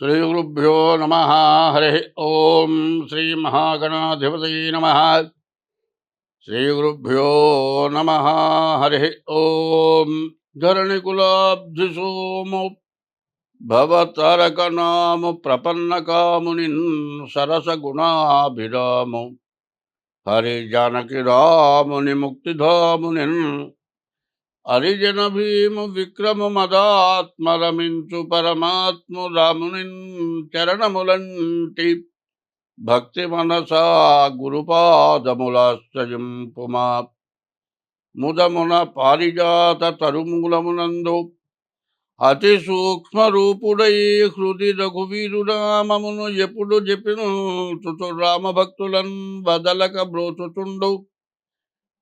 శ్రీగురుభ్యో నమ. హరి ఓం. శ్రీ మహాగణాధిపతయే నమ. శ్రీగురుభ్యో నమ. హరి ఓం. ధరణికులాబ్ధిసోము భవతారకనాము ప్రపన్నకామునిన్ సరసగుణాభిరాము హరి జానకి రాముని ముక్తిధామునిన్ హరిజన భీము విక్రమ మదాత్మరమించు పరమాత్ము రామునిన్ చరణములంటి భక్తి మనసా గురుపాదములాశ్రయింపుమా. ముదమున పారిజాత తరుమూలమునందు అతి సూక్ష్మ రూపుడై హృది రఘువీరునామమును ఎప్పుడు జపిను చుచు రామభక్తులన్ బదలక బ్రోచుచుండు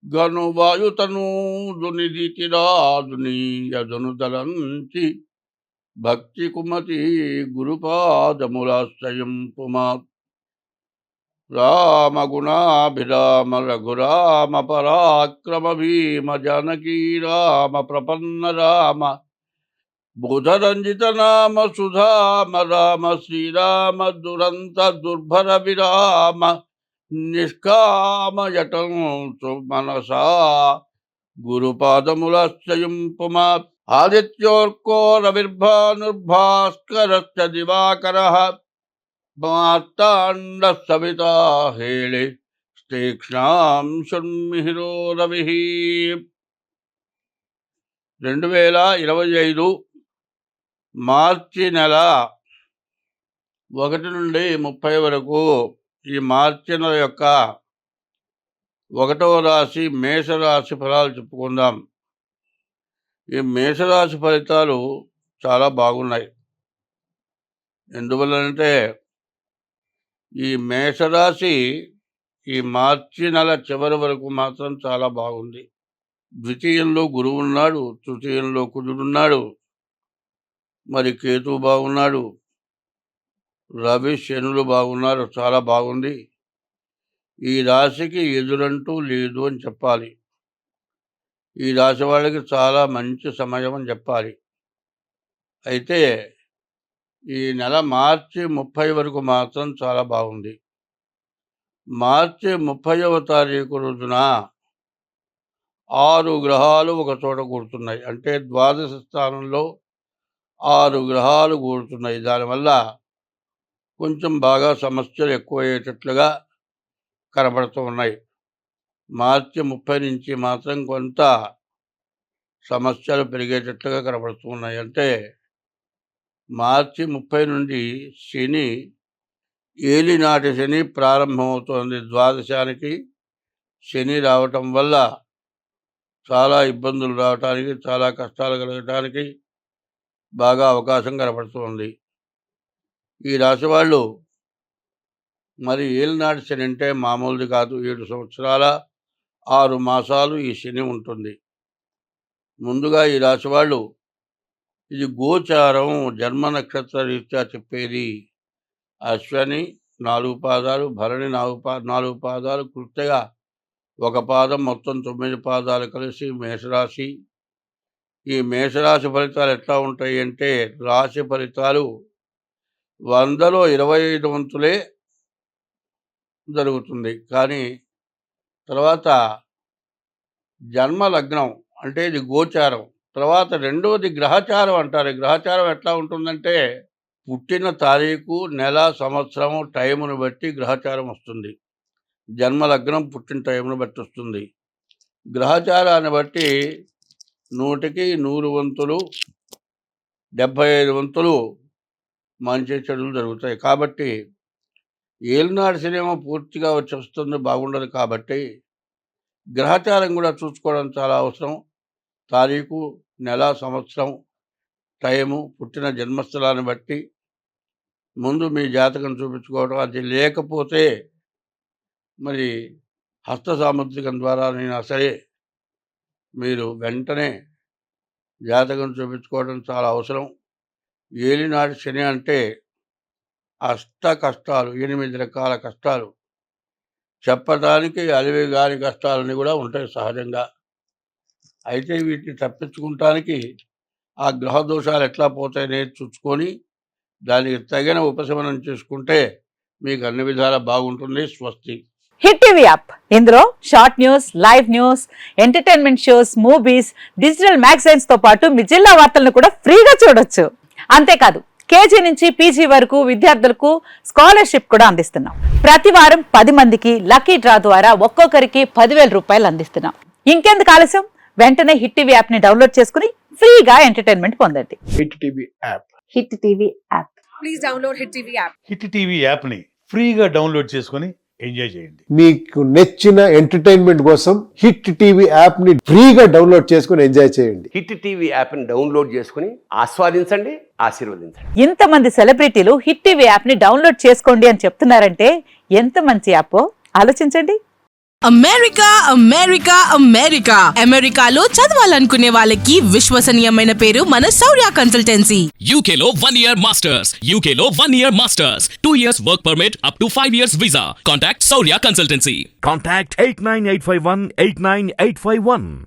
గను వాయుతనూదునిధితిరాజునీయజను దలంచి భక్తి కుమతి గురుపాదములాశ్రయింపుమా. రామ గుణాభిరామ రఘురామ పరాక్రమ భీమ జానకీ రామ ప్రపన్న రామ బుధరంజిత నామ సుధామ రామ శ్రీరామ దురంత దుర్భర విరామ నిష్కామయటం మనసా గురుపాదములాశ్రయింపుమా. ఆదిత్యోర్కో రవిర్భానుర్భాస్కరశ్చ దివాకరః మార్తాండ సవితా హేళి తీక్ష్ణాం శృన్మిహిరో రవిః. 2025 మార్చి నెల 1 నుండి 30 వరకు ఈ మార్చి నెల యొక్క 1వ రాశి మేషరాశి ఫలాలు చెప్పుకుందాం. ఈ మేషరాశి ఫలితాలు చాలా బాగున్నాయి. ఎందువల్లనంటే ఈ మేషరాశి ఈ మార్చి నెల చివరి వరకు మాత్రం చాలా బాగుంది. ద్వితీయంలో గురువు ఉన్నాడు, తృతీయంలో కుజుడున్నాడు, మరి కేతు బాగున్నాడు, రవి శనులు బాగున్నారు. చాలా బాగుంది. ఈ రాశికి ఎదురంటూ లేదు అని చెప్పాలి. ఈ రాశి వాళ్ళకి చాలా మంచి సమయం అని చెప్పాలి. అయితే ఈ నెల మార్చి 30 వరకు మాత్రం చాలా బాగుంది. మార్చి 30వ తారీఖు రోజున 6 గ్రహాలు ఒక చోట కూడుతున్నాయి. అంటే ద్వాదశ స్థానంలో 6 గ్రహాలు కూడుతున్నాయి. దానివల్ల కొంచెం బాగా సమస్యలు ఎక్కువయ్యేటట్లుగా కనబడుతూ ఉన్నాయి. మార్చి 30 నుంచి మాత్రం కొంత సమస్యలు పెరిగేటట్లుగా కనబడుతూ ఉన్నాయి. అంటే మార్చి 30 నుండి శని, ఏలినాటి శని ప్రారంభమవుతోంది. ద్వాదశానికి శని రావటం వల్ల చాలా ఇబ్బందులు రావటానికి, చాలా కష్టాలు కలగటానికి బాగా అవకాశం కనబడుతుంది. ఈ రాశి వాళ్ళు మరి ఏలినాటి శని అంటే మామూలుది కాదు. 7 సంవత్సరాల 6 మాసాలు ఈ శని ఉంటుంది. ముందుగా ఈ రాశి వాళ్ళు ఇది గోచారం, జన్మ నక్షత్ర రీత్యా చెప్పేది. అశ్వని 4 పాదాలు, భరణి 4 పాదాలు, కృత్తిక 1 పాదం, మొత్తం 9 పాదాలు కలిసి మేషరాశి. ఈ మేషరాశి ఫలితాలు ఎట్లా ఉంటాయి అంటే రాశి ఫలితాలు 100లో 25 వంతులే జరుగుతుంది. కానీ తర్వాత జన్మ లగ్నం అంటే ఇది గోచారం. తర్వాత రెండవది గ్రహచారం అంటారు. గ్రహచారం ఎట్లా ఉంటుందంటే పుట్టిన తారీఖు, నెల, సంవత్సరం, టైమును బట్టి గ్రహచారం వస్తుంది. జన్మ లగ్నం పుట్టిన టైమును బట్టి వస్తుంది. గ్రహచారాన్ని బట్టి 100కి 100 వంతులు 75 వంతులు మంచి చెడులు జరుగుతాయి. కాబట్టి ఏలినాటి శనేమో పూర్తిగా వస్తుంది, బాగుండదు. కాబట్టి గ్రహచారం కూడా చూసుకోవడం చాలా అవసరం. తారీఖు, నెల, సంవత్సరం, టైము, పుట్టిన జన్మస్థలాన్ని బట్టి ముందు మీ జాతకం చూపించుకోవడం. అది లేకపోతే మరి హస్త సాముద్రికం ద్వారానైనా సరే మీరు వెంటనే జాతకం చూపించుకోవడం చాలా అవసరం. ఏలినాటి శని అంటే అష్ట కష్టాలు, 8 రకాల కష్టాలు. చెప్పడానికి అలివి కాని కష్టాలని కూడా ఉంటాయి సహజంగా. అయితే వీటిని తప్పించుకుంటానికి ఆ గ్రహ దోషాలు ఎట్లా పోతాయనేది చూసుకొని దానికి తగిన ఉపశమనం చేసుకుంటే మీకు అన్ని విధాలా బాగుంటుంది. స్వస్తి. హిట్ టీవీ యాప్ ఇందులో short news, live news, entertainment shows, movies, digital magazines తో పాటు మీ జిల్లా వార్తలను కూడా ఫ్రీగా చూడొచ్చు. అంతేకాదు కేజీ నుంచి పీజీ వరకు విద్యార్థులకు స్కాలర్షిప్ కూడా అందిస్తున్నాం. ప్రతి వారం 10 మందికి లక్కీ డ్రా ద్వారా ఒక్కొక్కరికి 10,000 రూపాయలు అందిస్తున్నాం. ఇంకెందుకు ఆలస్యం, వెంటనే హిట్ టీవీ యాప్ ని డౌన్లోడ్ చేసుకుని ఫ్రీగా ఎంటర్టైన్మెంట్ పొందండి. Hit TV app. Hit TV app. Please download Hit TV app. Hit TV యాప్ని ఫ్రీగా డౌన్లోడ్ చేసుకొని ఎంజాయ్ చేయండి. మీకు నచ్చిన ఎంటర్టైన్మెంట్ కోసం హిట్ టీవీ యాప్ ని ఫ్రీగా డౌన్లోడ్ చేసుకుని ఎంజాయ్ చేయండి. హిట్ టీవీ యాప్ని డౌన్లోడ్ చేసుకుని ఆస్వాదించండి, ఆశీర్వదించండి. ఇంతమంది సెలబ్రిటీలు హిట్ టీవీ యాప్ ని డౌన్లోడ్ చేసుకోండి అని చెప్తున్నారంటే ఎంత మంచి యాప్ ఆలోచించండి. అమెరికా అమెరికా అమెరికా అమెరికాలో చదవాలనుకునే వాళ్ళకి విశ్వసనీయమైన పేరు మన శౌర్య కన్సల్టెన్సీ. UK లో 1 year masters. UK లో 1 year masters. 2 years work permit up to 5 years visa. Contact Saurya Consultancy. Contact 89851 89851.